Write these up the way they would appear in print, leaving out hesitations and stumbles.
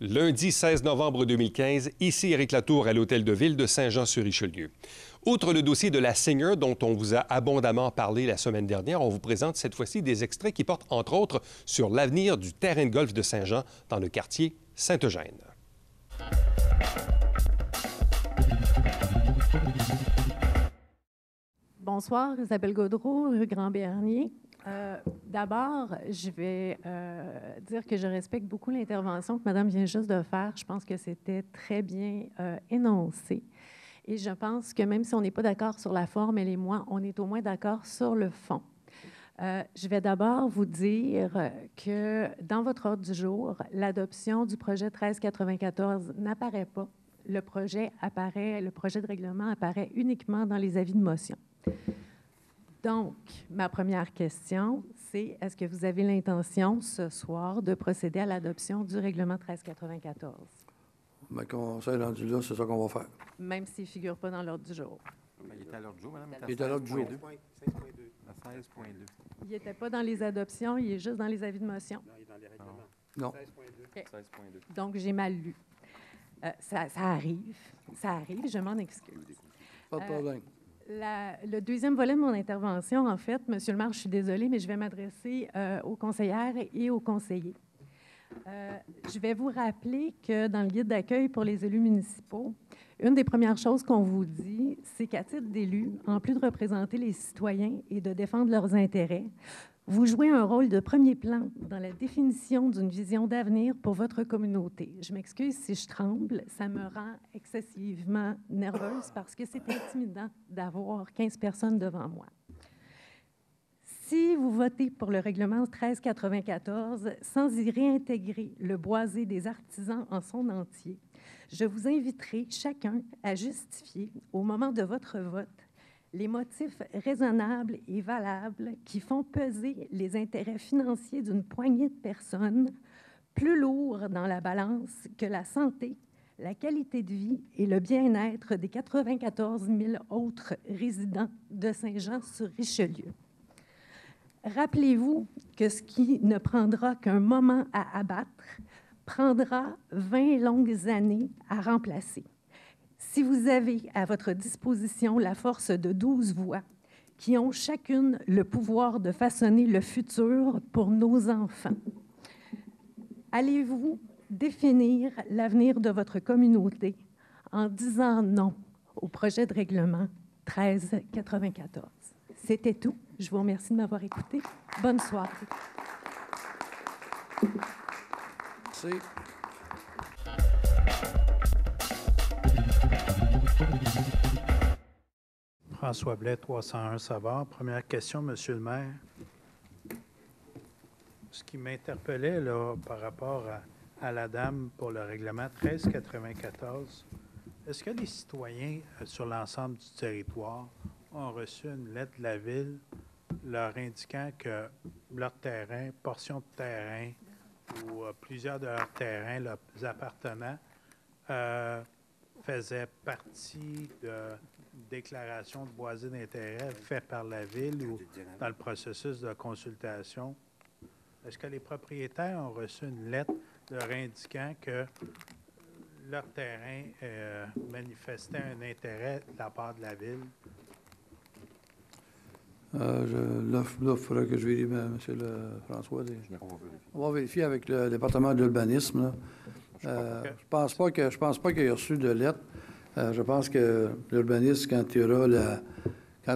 Lundi 16 novembre 2015, ici Éric Latour à l'Hôtel de Ville de Saint-Jean-sur-Richelieu. Outre le dossier de la Singer dont on vous a abondamment parlé la semaine dernière, on vous présente cette fois-ci des extraits qui portent entre autres sur l'avenir du terrain de golf de Saint-Jean dans le quartier Saint-Eugène. Bonsoir, Isabelle Gaudreault, rue Grand-Bernier. D'abord, je vais dire que je respecte beaucoup l'intervention que Madame vient juste de faire. Je pense que c'était très bien énoncé. Et je pense que même si on n'est pas d'accord sur la forme, elle et moi, on est au moins d'accord sur le fond. Je vais d'abord vous dire que dans votre ordre du jour, l'adoption du projet 1394 n'apparaît pas. Le projet de règlement apparaît uniquement dans les avis de motion. Donc, ma première question, c'est est-ce que vous avez l'intention ce soir de procéder à l'adoption du règlement 1394? Bien, quand ça est rendu là, c'est ça qu'on va faire. Même s'il ne figure pas dans l'ordre du jour. Il est à l'ordre du jour, madame. Il est à l'ordre du jour. 16.2. Il n'était pas dans les adoptions, il est juste dans les avis de motion. Non, il est dans les règlements. Non. 16.2. Okay. 16.2. Donc, j'ai mal lu. Ça arrive, je m'en excuse. Pas de problème. Le deuxième volet de mon intervention, en fait, Monsieur le maire, je suis désolée, mais je vais m'adresser aux conseillères et aux conseillers. Je vais vous rappeler que dans le guide d'accueil pour les élus municipaux, une des premières choses qu'on vous dit, c'est qu'à titre d'élu, en plus de représenter les citoyens et de défendre leurs intérêts, vous jouez un rôle de premier plan dans la définition d'une vision d'avenir pour votre communauté. Je m'excuse si je tremble, ça me rend excessivement nerveuse parce que c'est intimidant d'avoir 15 personnes devant moi. Si vous votez pour le règlement 1394 sans y réintégrer le boisé des artisans en son entier, je vous inviterai chacun à justifier, au moment de votre vote, les motifs raisonnables et valables qui font peser les intérêts financiers d'une poignée de personnes plus lourds dans la balance que la santé, la qualité de vie et le bien-être des 94 000 autres résidents de Saint-Jean-sur-Richelieu. Rappelez-vous que ce qui ne prendra qu'un moment à abattre prendra 20 longues années à remplacer. Si vous avez à votre disposition la force de 12 voix qui ont chacune le pouvoir de façonner le futur pour nos enfants, allez-vous définir l'avenir de votre communauté en disant non au projet de règlement 1394? C'était tout. Je vous remercie de m'avoir écouté. Bonne soirée. Merci. François Blais, 301 Savard. Première question, Monsieur le maire. Ce qui m'interpellait là, par rapport à la dame pour le règlement 1394, est-ce que les citoyens sur l'ensemble du territoire ont reçu une lettre de la Ville leur indiquant que leur terrain, portion de terrain ou plusieurs de leurs terrains, leurs appartements, faisaient partie de déclaration de boisé d'intérêt faite par la Ville ou dans le processus de consultation? Est-ce que les propriétaires ont reçu une lettre leur indiquant que leur terrain manifestait un intérêt de la part de la Ville? Là, il faudrait que je vérifie, M. François. On va vérifier avec le département de l'urbanisme. Je pense pas qu'il ait reçu de lettre. Je pense que l'urbaniste, quand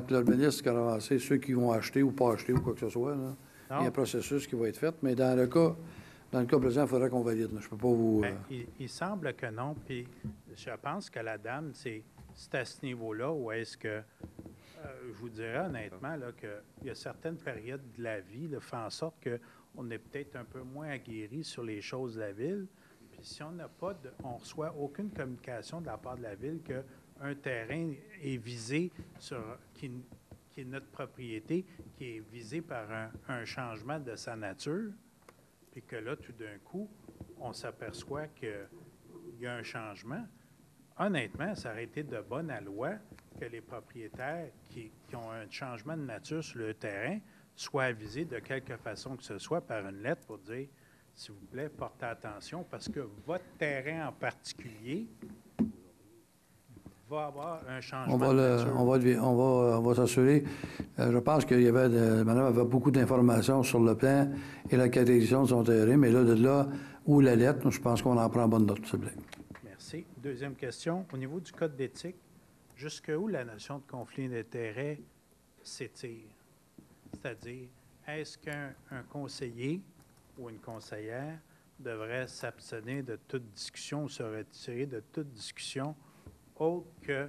l'urbaniste a avancé ceux qui vont acheter ou pas acheter ou quoi que ce soit, là, il y a un processus qui va être fait. Mais dans le cas présent, il faudrait qu'on valide. Je ne peux pas vous... Bien, il semble que non. Puis je pense que la dame, c'est à ce niveau-là où est-ce que... je vous dirais honnêtement qu'il y a certaines périodes de la vie qui font en sorte qu'on est peut-être un peu moins aguerri sur les choses de la Ville. Puis si on on reçoit aucune communication de la part de la Ville qu'un terrain est visé qui est notre propriété, qui est visé par un changement de sa nature, puis que là, tout d'un coup, on s'aperçoit qu'il y a un changement. Honnêtement, ça aurait été de bonne loi que les propriétaires qui ont un changement de nature sur le terrain soient avisés de quelque façon que ce soit par une lettre pour dire s'il vous plaît, portez attention parce que votre terrain en particulier va avoir un changement de nature. On va s'assurer. Je pense qu'il y avait, madame avait beaucoup d'informations sur le plan et la caractérisation de son terrain, mais là, de là, où la lettre, je pense qu'on en prend bonne note, s'il vous plaît. Merci. Deuxième question. Au niveau du code d'éthique, jusqu'où la notion de conflit d'intérêts s'étire? C'est-à-dire, est-ce qu'un conseiller ou une conseillère devrait s'abstenir de toute discussion ou se retirer de toute discussion autre que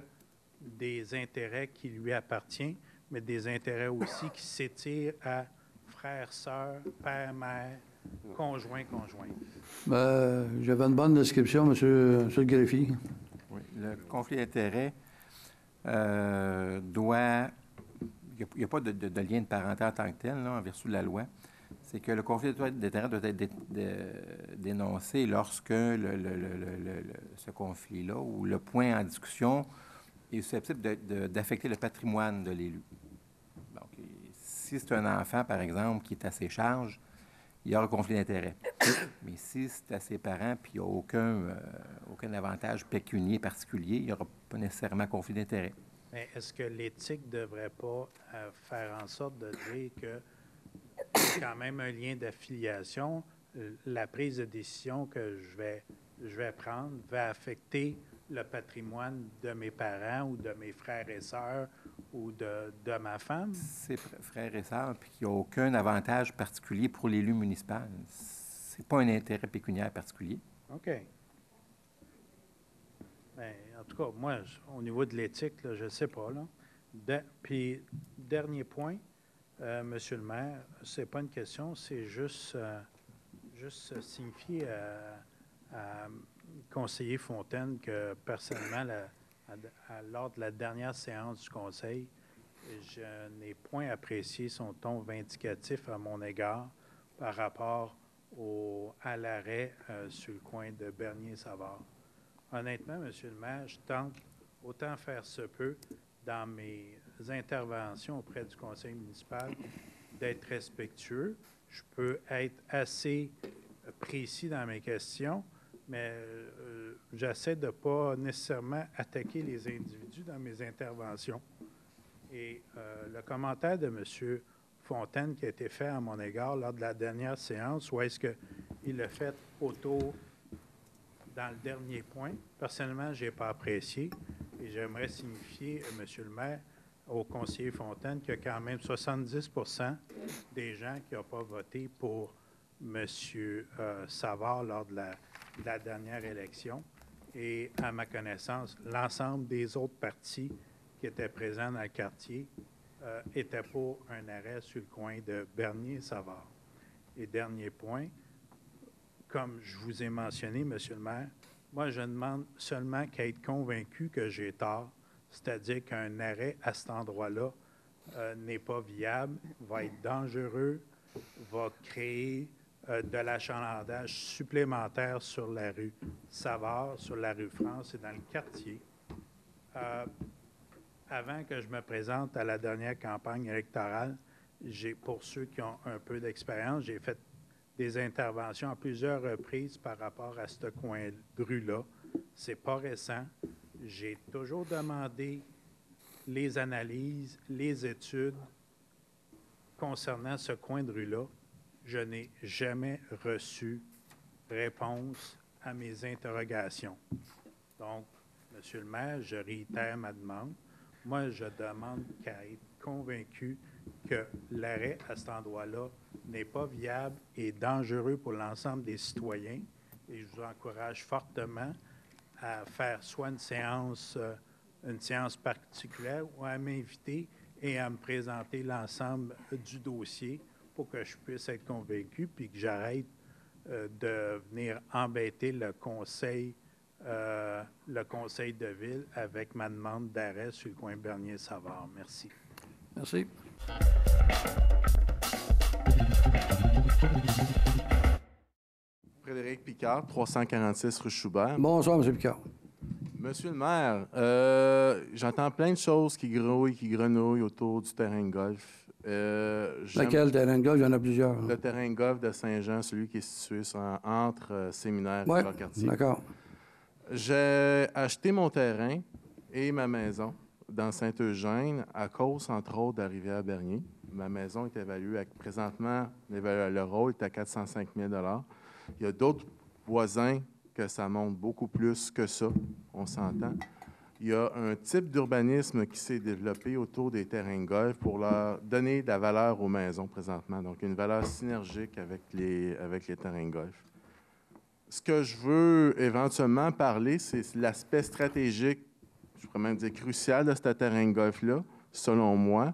des intérêts qui lui appartiennent, mais des intérêts aussi qui s'étirent à frères, sœurs, père, mère, conjoint. J'avais une bonne description, monsieur le greffier. Oui, le conflit d'intérêts doit... Il n'y a pas de lien de parenté en tant que tel, là, en vertu de la loi. C'est que le conflit d'intérêts doit être dénoncé lorsque ce conflit-là ou le point en discussion est susceptible d'affecter le patrimoine de l'élu. Donc, si c'est un enfant, par exemple, qui est à ses charges, il y aura un conflit d'intérêts. Mais si c'est à ses parents puis il n'y a aucun avantage pécunier particulier, il n'y aura pas nécessairement conflit d'intérêts. Mais est-ce que l'éthique ne devrait pas faire en sorte de dire que c'est quand même un lien d'affiliation, la prise de décision que je vais prendre va affecter le patrimoine de mes parents ou de mes frères et sœurs ou de ma femme? C'est frères et sœurs, puis qu'il n'y a aucun avantage particulier pour l'élu municipal. C'est pas un intérêt pécuniaire particulier. OK. Bien, en tout cas, moi, au niveau de l'éthique, là, je ne sais pas. Puis, dernier point, Monsieur le maire, ce n'est pas une question, c'est juste signifier à conseiller Fontaine que, personnellement, lors de la dernière séance du conseil, je n'ai point apprécié son ton vindicatif à mon égard par rapport à l'arrêt sur le coin de Bernier-Savard. Honnêtement, Monsieur le maire, je tente, autant faire se peut, dans mes interventions auprès du conseil municipal, d'être respectueux. Je peux être assez précis dans mes questions, mais j'essaie de ne pas nécessairement attaquer les individus dans mes interventions. Et le commentaire de M. Fontaine qui a été fait à mon égard lors de la dernière séance, ou est-ce qu'il l'a fait dans le dernier point, personnellement, je n'ai pas apprécié et j'aimerais signifier, Monsieur le maire, au conseiller Fontaine qu'il y a quand même 70 des gens qui n'ont pas voté pour M. Savard lors de la dernière élection. Et à ma connaissance, l'ensemble des autres partis qui étaient présents dans le quartier étaient pour un arrêt sur le coin de Bernier et Savard. Et dernier point, comme je vous ai mentionné, Monsieur le maire, moi, je demande seulement qu'à être convaincu que j'ai tort, c'est-à-dire qu'un arrêt à cet endroit-là n'est pas viable, va être dangereux, va créer de l'achalandage supplémentaire sur la rue Savard, sur la rue France et dans le quartier. Avant que je me présente à la dernière campagne électorale, pour ceux qui ont un peu d'expérience, j'ai fait des interventions à plusieurs reprises par rapport à ce coin de rue-là. C'est pas récent. J'ai toujours demandé les analyses, les études concernant ce coin de rue-là. Je n'ai jamais reçu réponse à mes interrogations. Donc, Monsieur le maire, je réitère ma demande. Moi, je demande qu'à être convaincu que l'arrêt à cet endroit-là n'est pas viable et dangereux pour l'ensemble des citoyens. Et je vous encourage fortement à faire soit une séance particulière ou à m'inviter et à me présenter l'ensemble du dossier pour que je puisse être convaincu puis que j'arrête de venir embêter le conseil de ville avec ma demande d'arrêt sur le coin Bernier-Savard. Merci. Merci. Frédéric Picard, 346 rue Schubert. Bonsoir, M. Picard. Monsieur le maire, j'entends plein de choses qui grouillent, qui grenouillent autour du terrain de golf. Laquelle, terrain de golf? Il y en a plusieurs. Le terrain de golf de Saint-Jean, celui qui est situé entre Séminaire Oui, et Jacques-Cartier. d'accord. J'ai acheté mon terrain et ma maison dans Saint-Eugène à cause, entre autres, de la rivière Bernier. Ma maison est évaluée présentement, le rôle est à 405 000 $. Il y a d'autres voisins que ça monte beaucoup plus que ça, on s'entend. Il y a un type d'urbanisme qui s'est développé autour des terrains de golf pour leur donner de la valeur aux maisons présentement. Donc, une valeur synergique avec les terrains de golf. Ce que je veux éventuellement parler, c'est l'aspect stratégique, je pourrais même dire crucial de ce terrain de golf-là, selon moi.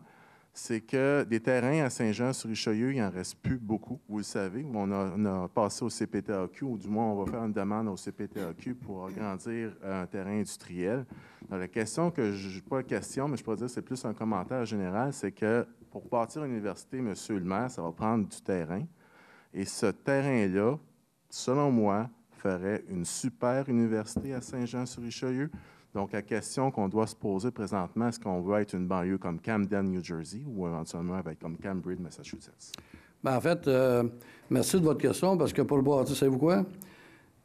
C'est que des terrains à Saint-Jean-sur-Richelieu, il n'en reste plus beaucoup, vous le savez. On a passé au CPTAQ, ou du moins, on va faire une demande au CPTAQ pour agrandir un terrain industriel. Donc, la question pas une question, mais je pourrais dire que c'est plus un commentaire général, c'est que pour bâtir une université, M. le maire, ça va prendre du terrain. Et ce terrain-là, selon moi, ferait une super université à Saint-Jean-sur-Richelieu. Donc, la question qu'on doit se poser présentement, est-ce qu'on veut être une banlieue comme Camden, New Jersey, ou éventuellement être comme Cambridge, Massachusetts? Bien, en fait, merci de votre question, parce que pour bâtir, savez-vous quoi?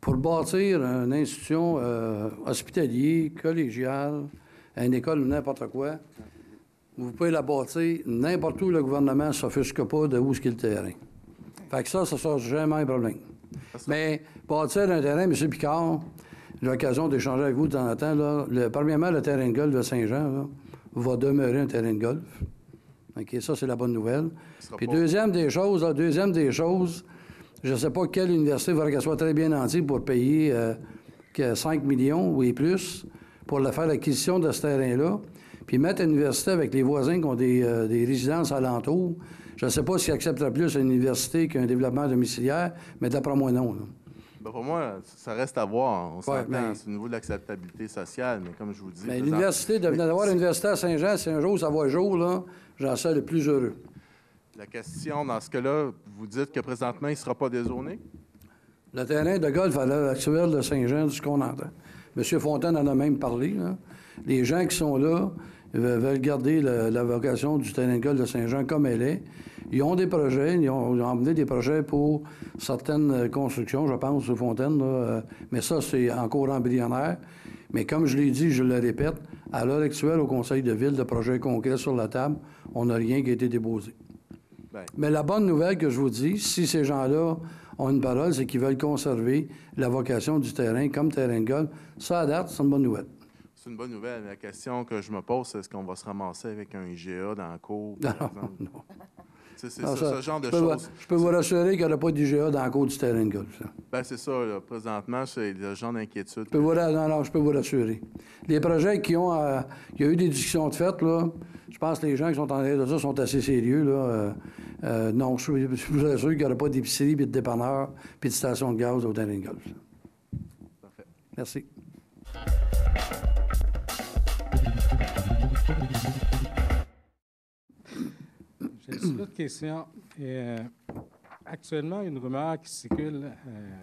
Pour bâtir une institution hospitalière, collégiale, une école ou n'importe quoi, vous pouvez la bâtir n'importe où le gouvernement ne s'offusque pas de où est-ce qu'est le terrain. Fait que ça ne sera jamais un problème. Mais bâtir un terrain, M. Picard, j'ai l'occasion d'échanger avec vous de temps en temps. Là, premièrement, le terrain de golf de Saint-Jean là, va demeurer un terrain de golf. OK, ça, c'est la bonne nouvelle. Puis deuxième des choses, je ne sais pas quelle université, il faudrait qu'elle soit très bien nantie pour payer 5 millions ou plus pour faire l'acquisition de ce terrain-là, puis mettre une université avec les voisins qui ont des résidences alentours. Je ne sais pas s'ils accepteraient plus une université qu'un développement domiciliaire, mais d'après moi, non. Là. Bien, pour moi, ça reste à voir. On s'entend au niveau de l'acceptabilité sociale, mais comme je vous dis... Mais l'université, d'avoir une université à Saint-Jean, si un jour ça va jour, là, j'en serais le plus heureux. La question, dans ce cas-là, vous dites que présentement, il ne sera pas dézoné? Le terrain de golf à l'heure actuelle de Saint-Jean, ce qu'on entend. M. Fontaine en a même parlé. Là. Les gens qui sont là veulent garder la vocation du terrain de golf de Saint-Jean comme elle est. Ils ont des projets, ils ont emmené des projets pour certaines constructions, je pense, M. Fontaine, là, mais ça, c'est encore embryonnaire. Mais comme je l'ai dit, je le répète, à l'heure actuelle, au Conseil de ville, de projets concrets sur la table, on n'a rien qui a été déposé. Bien. Mais la bonne nouvelle que je vous dis, si ces gens-là ont une parole, c'est qu'ils veulent conserver la vocation du terrain comme terrain de golf. Ça, à date, c'est une bonne nouvelle. C'est une bonne nouvelle. La question que je me pose, c'est est-ce qu'on va se ramasser avec un IGA dans la cour, par exemple? Non. C'est ce genre de choses. Je peux vous rassurer qu'il n'y aura pas d'IGA dans la cour du terrain de golf. Bien, c'est ça. Là. Présentement, c'est le genre d'inquiétude. Je peux vous rassurer. Les projets qui ont... il y a eu des discussions de fait, là. Je pense que les gens qui sont en train de ça sont assez sérieux, là. Non, je vous assure qu'il n'y aura pas d'épicerie, puis de dépanneur, puis de station de gaz au terrain de golf. Parfait. Merci. J'ai une autre question. Actuellement, une rumeur qui circule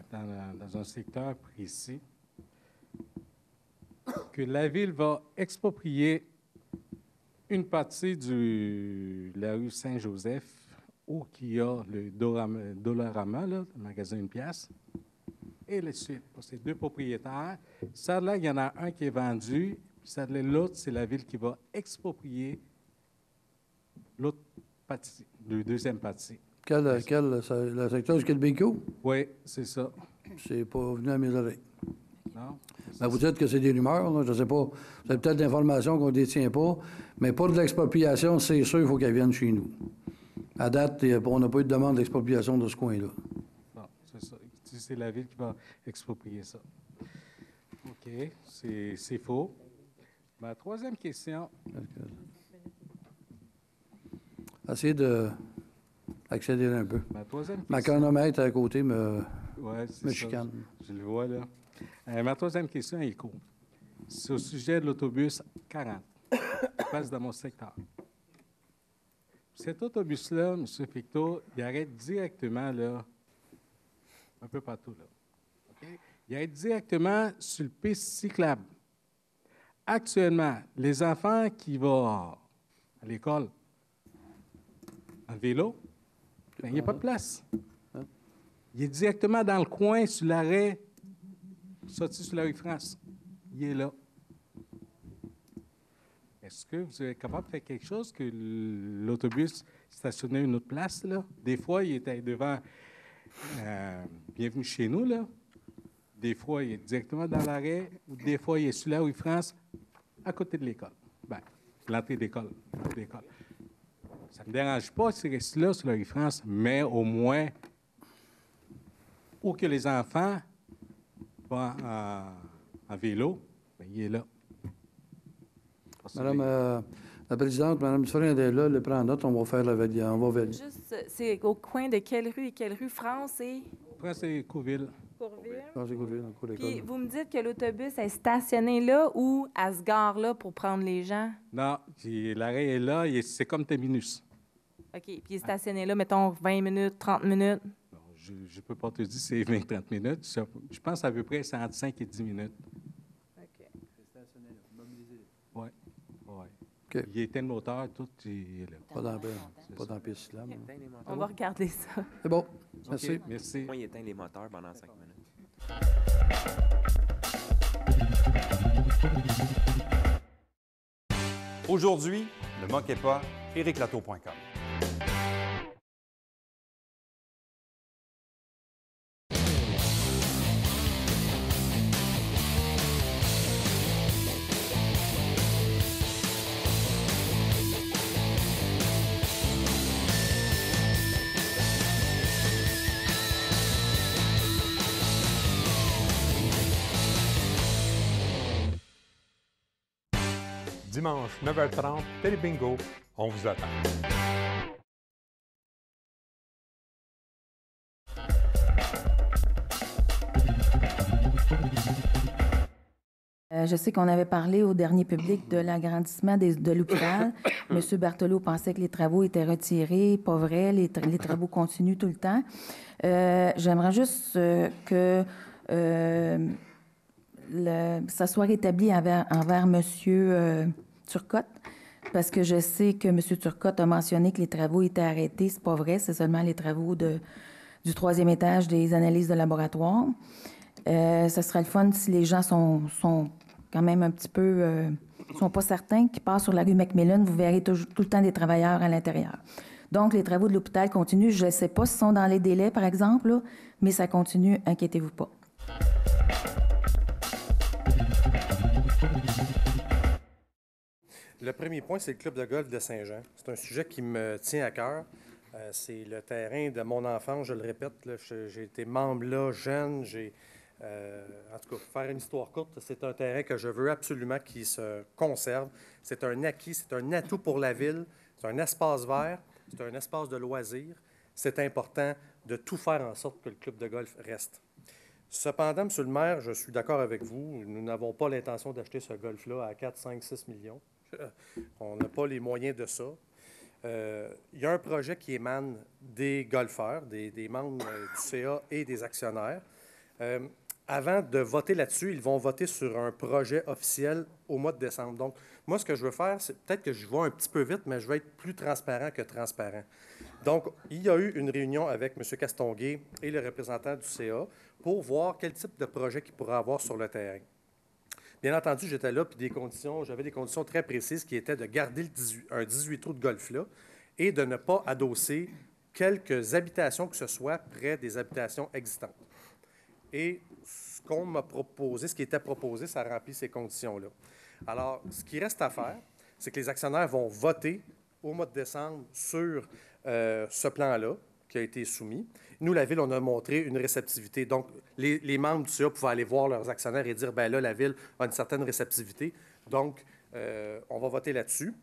dans un secteur précis que la Ville va exproprier une partie de la rue Saint-Joseph où il y a le Dollarama, là, le magasin Une Pièce, et les suites pour ces deux propriétaires. Ça, là, il y en a un qui est vendu, puis ça, l'autre, c'est la Ville qui va exproprier l'autre partie, le deuxième partie. Le secteur du Québec? Oui, c'est ça. C'est pas venu à mes oreilles. Non? Ben, vous dites que c'est des rumeurs, là, je ne sais pas. Vous avez peut-être d'informations qu'on ne détient pas, mais pour de l'expropriation, c'est sûr qu'il faut qu'elle vienne chez nous. À date, on n'a pas eu de demande d'expropriation de ce coin-là. Non, c'est ça. C'est la Ville qui va exproprier ça. OK, c'est faux. Ma troisième question... Essayez d'accélérer un peu. Ma troisième question... Ma chronomètre à côté me ça. chicane. Je le vois, là. Ma troisième question est courte. C'est au sujet de l'autobus 40 qui passe dans mon secteur. Cet autobus-là, M. Pictou, il arrête directement, là, un peu partout, là. Okay? Il arrête directement sur le piste cyclable. Actuellement, les enfants qui vont à l'école, En vélo, ben, il n'y a pas de place. Hein? Il est directement dans le coin, sur l'arrêt, sorti sur la rue France. Il est là. Est-ce que vous êtes capable de faire quelque chose que l'autobus stationnait à une autre place, là? Des fois, il était devant Bienvenue chez nous, là. Des fois, il est directement dans l'arrêt, ou des fois, il est sur la rue France, à côté de l'école. Bien, l'entrée d'école. Ça ne me dérange pas s'il reste là, sur la rue France, mais au moins, où que les enfants vont en vélo, bien, il est là. Madame la présidente, Mme Dufresne est là, elle prend en note, on va faire la validation. On va valider. Juste, c'est au coin de quelle rue et quelle rue? France et France, c'est Courville. Courville. Je pense que c'est cool, dans le cours d'école. Puis vous me dites que l'autobus est stationné là ou à ce gare-là pour prendre les gens? Non, l'arrêt est là, c'est comme terminus. OK. Puis il est stationné là, mettons, 20 minutes, 30 minutes? Bon, je ne peux pas te dire c'est 20-30 minutes. Je pense à peu près c'est entre 5 et 10 minutes. OK. Oui. OK. Il était le moteur, tout est là. Pas dans la piste là. On va regarder ça. C'est bon. Merci. OK, merci. Moi, il éteint les moteurs pendant 5 minutes. Aujourd'hui, ne manquez pas ericlato.com. Dimanche 9h30, Télé Bingo, on vous attend. Je sais qu'on avait parlé au dernier public de l'agrandissement de l'hôpital. M. Berthelot pensait que les travaux étaient retirés. Pas vrai, les travaux continuent tout le temps. J'aimerais juste que ça soit rétabli envers M. Turcotte, parce que je sais que M. Turcotte a mentionné que les travaux étaient arrêtés. C'est pas vrai, c'est seulement les travaux du 3e étage des analyses de laboratoire. Ce serait le fun si les gens sont quand même un petit peu... sont pas certains qu'ils passent sur la rue Macmillan, vous verrez tout le temps des travailleurs à l'intérieur. Donc, les travaux de l'hôpital continuent. Je ne sais pas s'ils sont dans les délais, par exemple, là, mais ça continue, inquiétez-vous pas. Le premier point, c'est le club de golf de Saint-Jean. C'est un sujet qui me tient à cœur. C'est le terrain de mon enfance, je le répète. J'ai été membre là, jeune. En tout cas, pour faire une histoire courte, c'est un terrain que je veux absolument qu'il se conserve. C'est un acquis, c'est un atout pour la ville. C'est un espace vert, c'est un espace de loisirs. C'est important de tout faire en sorte que le club de golf reste. Cependant, M. le maire, je suis d'accord avec vous. Nous n'avons pas l'intention d'acheter ce golf-là à 4, 5, 6 millions. On n'a pas les moyens de ça. Il y a un projet qui émane des golfeurs, des membres du CA et des actionnaire. Avant de voter là-dessus, ils vont voter sur un projet officiel au mois de décembre. Donc, moi, ce que je veux faire, c'est peut-être que je vais un petit peu vite, mais je vais être plus transparent que transparent. Donc, il y a eu une réunion avec M. Castonguay et le représentant du CA pour voir quel type de projet qu'il pourrait avoir sur le terrain. Bien entendu, j'étais là, puis j'avais des conditions très précises qui étaient de garder un 18 trous de golf là et de ne pas adosser quelques habitations que ce soit près des habitations existantes. Et ce qu'on m'a proposé, ce qui était proposé, ça remplit ces conditions-là. Alors, ce qui reste à faire, c'est que les actionnaires vont voter au mois de décembre sur ce plan-là qui a été soumis. Nous, la Ville, on a montré une réceptivité. Donc, les membres du CA pouvaient aller voir leurs actionnaires et dire, bien là, la Ville a une certaine réceptivité. Donc, on va voter là-dessus.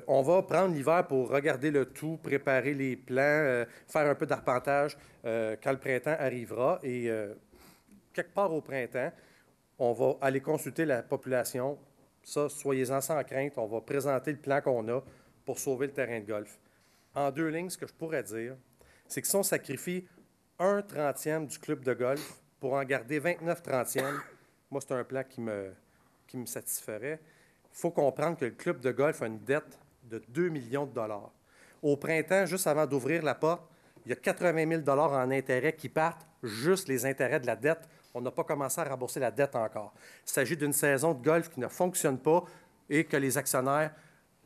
On va prendre l'hiver pour regarder le tout, préparer les plans, faire un peu d'arpentage quand le printemps arrivera. Et quelque part au printemps, on va aller consulter la population. Ça, soyez-en sans crainte. On va présenter le plan qu'on a pour sauver le terrain de golf. En 2 lignes, ce que je pourrais dire, c'est que si on sacrifie 1/30e du club de golf pour en garder 29 30e, moi, c'est un plan qui me satisferait. Il faut comprendre que le club de golf a une dette de 2 millions de dollars. Au printemps, juste avant d'ouvrir la porte, il y a 80 000 en intérêts qui partent, juste les intérêts de la dette. On n'a pas commencé à rembourser la dette encore. Il s'agit d'une saison de golf qui ne fonctionne pas et que les actionnaires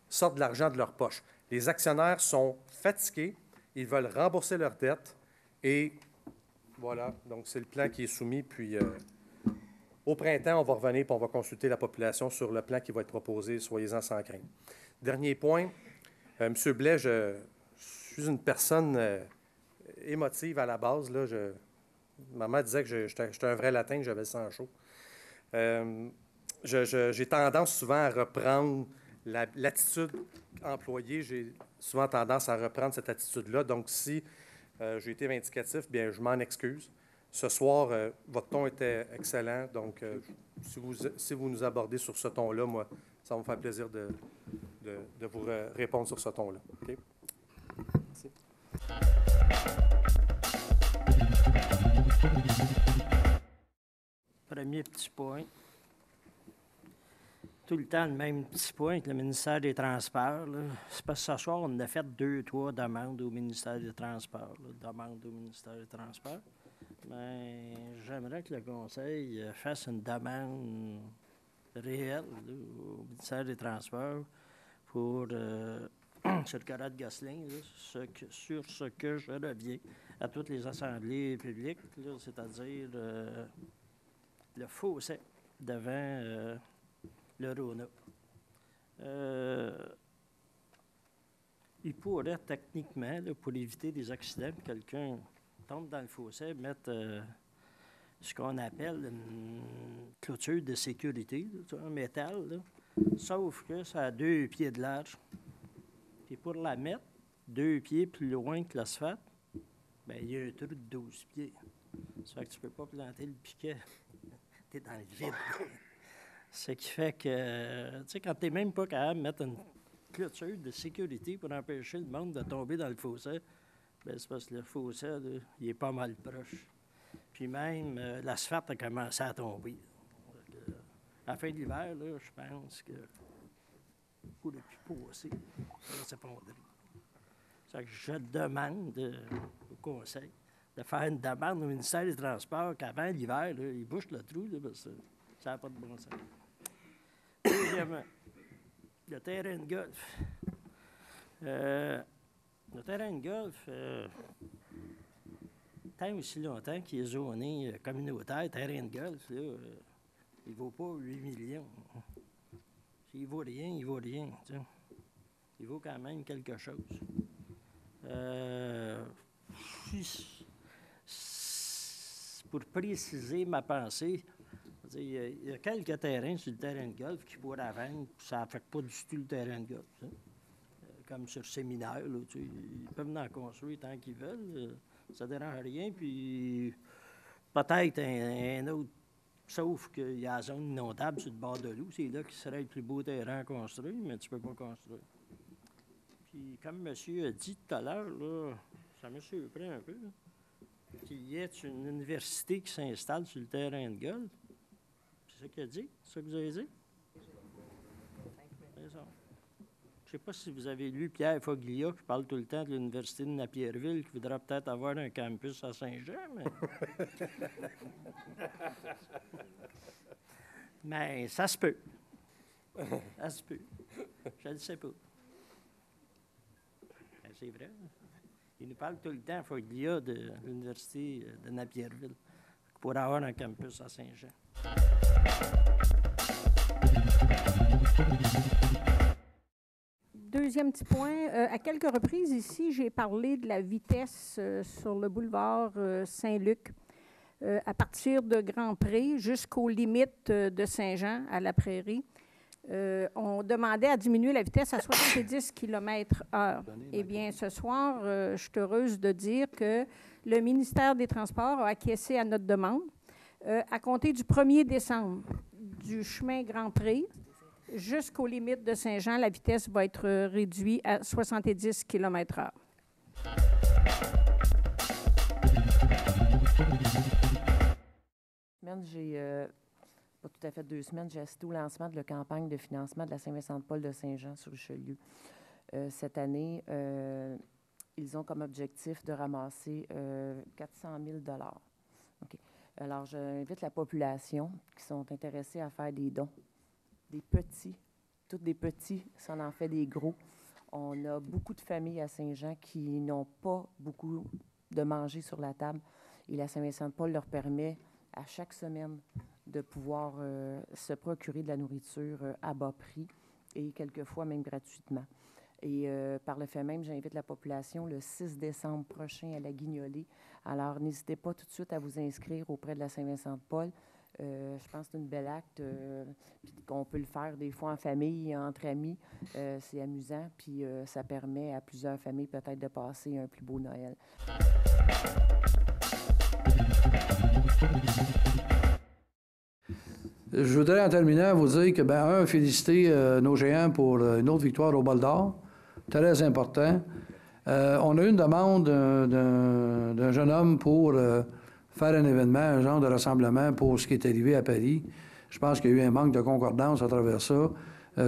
sortent de l'argent de leur poche. Les actionnaires sont fatigués, ils veulent rembourser leur dette et voilà, donc c'est le plan qui est soumis. Puis au printemps, on va revenir et on va consulter la population sur le plan qui va être proposé, soyez-en sans crainte. Dernier point, M. Blais, je suis une personne émotive à la base. Là, maman disait que j'étais un vrai latin, que j'avais le sang chaud. J'ai tendance souvent à reprendre l'attitude employée. J'ai souvent tendance à reprendre cette attitude-là. Donc, si j'ai été vindicatif, bien, je m'en excuse. Ce soir, votre ton était excellent. Donc, si vous nous abordez sur ce ton-là, moi, ça va me faire plaisir de vous répondre sur ce ton-là. OK? Merci. Premier petit point. Tout le temps, le même petit point avec le ministère des Transports. C'est parce que ce soir, on a fait 2 ou 3 demandes au ministère des Transports. Demandes au ministère des Transports. Mais j'aimerais que le Conseil fasse une demande réelle au ministère des Transports pour sur Corrado Gosselin, sur ce que je reviens à toutes les assemblées publiques, c'est-à-dire le fossé devant le Rona. Il pourrait techniquement, pour éviter des accidents, quelqu'un tombe dans le fossé, mettre ce qu'on appelle une clôture de sécurité, en métal, là. Sauf que ça a 2 pieds de large. Puis pour la mettre 2 pieds plus loin que l'asphalte, bien, il y a un trou de 12 pieds. Ça fait que tu ne peux pas planter le piquet. Tu es dans le vide. Ce qui fait que, tu sais, quand tu n'es même pas capable de mettre une clôture de sécurité pour empêcher le monde de tomber dans le fossé, bien, c'est parce que le fossé, là, il est pas mal proche. Puis même, l'asphalte a commencé à tomber. À la fin de l'hiver, là, je pense que pour le plus passé, ça va s'effondrer. Ça fait que je demande au Conseil de faire une demande au ministère des Transports qu'avant l'hiver, là, ils bouchent le trou, là, parce que ça n'a pas de bon sens. Deuxièmement, le terrain de golf. Le terrain de golf, tant aussi longtemps qu'il est zoné communautaire, terrain de golf, là, il ne vaut pas 8 millions. S'il vaut rien, il vaut rien. T'sais. Il vaut quand même quelque chose. Pour préciser ma pensée, il y a quelques terrains sur le terrain de golf qui pourraient vendre, ça n'affecte pas du tout le terrain de golf. Comme sur Séminaire, là, ils peuvent en construire tant qu'ils veulent. Ça ne dérange rien. Puis peut-être un autre. Sauf qu'il y a la zone inondable sur le bord de l'eau. C'est là qui serait le plus beau terrain à construire, mais tu ne peux pas construire. Puis, comme monsieur a dit tout à l'heure, là, ça me surprend un peu, qu'il y ait une université qui s'installe sur le terrain de golf. C'est ça qu'il a dit? C'est ça que vous avez dit? C'est ça. Je ne sais pas si vous avez lu Pierre Foglia, qui parle tout le temps de l'Université de Napierville, qui voudra peut-être avoir un campus à Saint-Jean, mais... mais ça se peut. Ça se peut. Je ne le sais pas. Ben, c'est vrai. Il nous parle tout le temps, Foglia, de l'Université de Napierville, qui pourra avoir un campus à Saint-Jean. Deuxième petit point, à quelques reprises ici, j'ai parlé de la vitesse sur le boulevard Saint-Luc, à partir de Grand-Pré jusqu'aux limites de Saint-Jean, à la Prairie. On demandait à diminuer la vitesse à 70 km/h. Eh bien, ce soir, je suis heureuse de dire que le ministère des Transports a acquiescé à notre demande. À compter du 1er décembre, du chemin Grand-Pré jusqu'aux limites de Saint-Jean, la vitesse va être réduite à 70 km/h. J'ai pas tout à fait 2 semaines, j'ai assisté au lancement de la campagne de financement de la Saint-Vincent-de-Paul de Saint-Jean sur Richelieu. Cette année, ils ont comme objectif de ramasser 400 000 $. Okay. Alors, j'invite la population qui sont intéressés à faire des dons, des petits, tous des petits, ça en fait des gros. On a beaucoup de familles à Saint-Jean qui n'ont pas beaucoup de manger sur la table et la Saint-Vincent-de-Paul leur permet à chaque semaine de pouvoir se procurer de la nourriture à bas prix et quelquefois même gratuitement. Et par le fait même, j'invite la population le 6 décembre prochain à la Guignolée. Alors, n'hésitez pas tout de suite à vous inscrire auprès de la Saint-Vincent-de-Paul. Je pense que c'est une belle acte, puis qu'on peut le faire des fois en famille, entre amis. C'est amusant, puis ça permet à plusieurs familles peut-être de passer un plus beau Noël. Je voudrais en terminant vous dire que, féliciter nos géants pour une autre victoire au Bol d'Or. Très important. On a eu une demande d'un jeune homme pour faire un événement, un genre de rassemblement pour ce qui est arrivé à Paris. Je pense qu'il y a eu un manque de concordance à travers ça.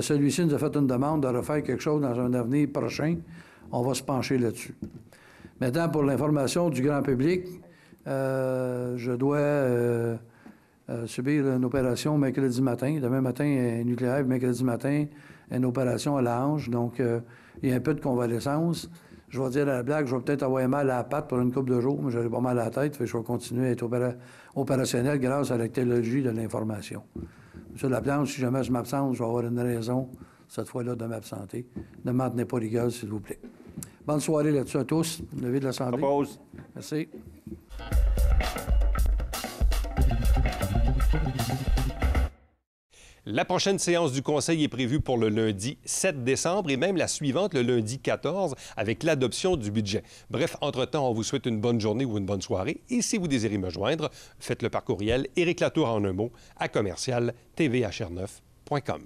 Celui-ci nous a fait une demande de refaire quelque chose dans un avenir prochain. On va se pencher là-dessus. Maintenant, pour l'information du grand public, je dois subir une opération mercredi matin. Demain matin, un nucléaire, mercredi matin, une opération à la hanche. Donc, il y a un peu de convalescence. Je vais dire à la blague, je vais peut-être avoir mal à la patte pour une couple de jours, mais j'aurai pas mal à la tête, fait que je vais continuer à être opérationnel grâce à la technologie de l'information. Monsieur Laplante, si jamais je m'absente, je vais avoir une raison, cette fois-là, de m'absenter. Ne maintenez pas les gaz, s'il vous plaît. Bonne soirée là-dessus à tous. Levé de l'Assemblée. Propose. Merci. La prochaine séance du Conseil est prévue pour le lundi 7 décembre et même la suivante le lundi 14 avec l'adoption du budget. Bref, entre-temps, on vous souhaite une bonne journée ou une bonne soirée. Et si vous désirez me joindre, faites-le par courriel Éric Latour en un mot à commercial.tvhr9.com.